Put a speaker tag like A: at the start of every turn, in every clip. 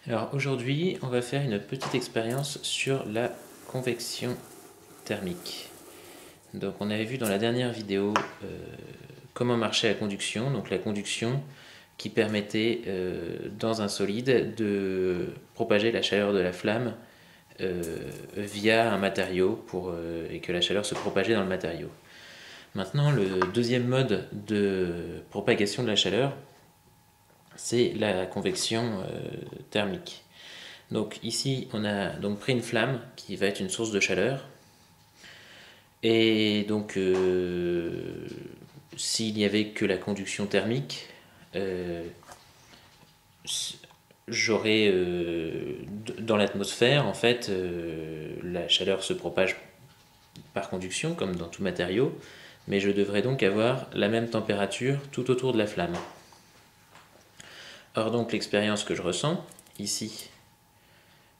A: Alors aujourd'hui, on va faire une petite expérience sur la convection thermique. Donc on avait vu dans la dernière vidéo comment marchait la conduction, donc la conduction qui permettait dans un solide de propager la chaleur de la flamme via un matériau et que la chaleur se propageait dans le matériau. Maintenant, le deuxième mode de propagation de la chaleur, c'est la convection thermique. Donc ici, on a donc pris une flamme qui va être une source de chaleur. Et donc, s'il n'y avait que la conduction thermique, j'aurais dans l'atmosphère, en fait, la chaleur se propage par conduction, comme dans tout matériau, mais je devrais donc avoir la même température tout autour de la flamme. Or donc l'expérience que je ressens, ici,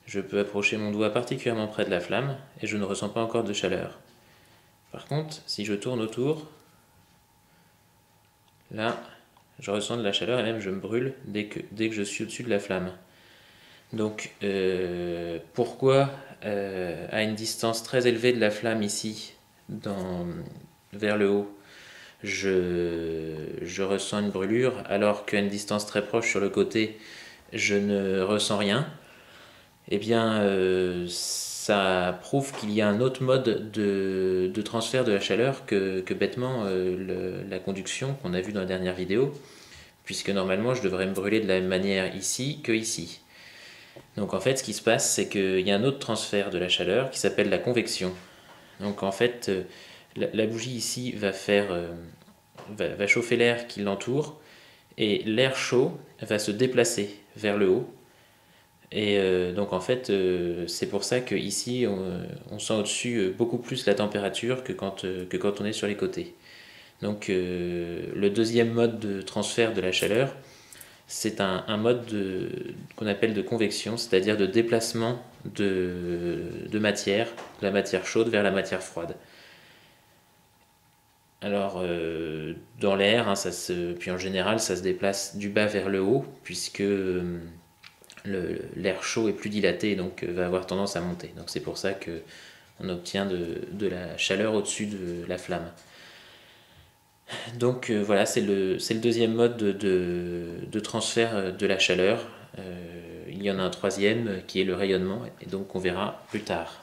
A: je peux approcher mon doigt particulièrement près de la flamme et je ne ressens pas encore de chaleur. Par contre, si je tourne autour, là, je ressens de la chaleur et même je me brûle dès que je suis au-dessus de la flamme. Donc, pourquoi à une distance très élevée de la flamme ici, vers le haut, je ressens une brûlure, alors qu'à une distance très proche sur le côté, je ne ressens rien? Eh bien, ça prouve qu'il y a un autre mode de transfert de la chaleur que bêtement la conduction qu'on a vu dans la dernière vidéo, puisque normalement je devrais me brûler de la même manière ici que ici. Donc en fait, ce qui se passe, c'est qu'il y a un autre transfert de la chaleur qui s'appelle la convection. Donc en fait, la bougie ici va chauffer l'air qui l'entoure, et l'air chaud va se déplacer vers le haut. Et donc en fait, c'est pour ça qu'ici, on sent au-dessus beaucoup plus la température que quand on est sur les côtés. Donc le deuxième mode de transfert de la chaleur, c'est un mode qu'on appelle de convection, c'est-à-dire de déplacement de matière, de la matière chaude vers la matière froide. Alors, dans l'air, hein, puis en général, ça se déplace du bas vers le haut, puisque l'air chaud est plus dilaté et donc va avoir tendance à monter. Donc c'est pour ça qu'on obtient de la chaleur au-dessus de la flamme. Donc voilà, c'est le deuxième mode de transfert de la chaleur. Il y en a un troisième qui est le rayonnement, et donc on verra plus tard.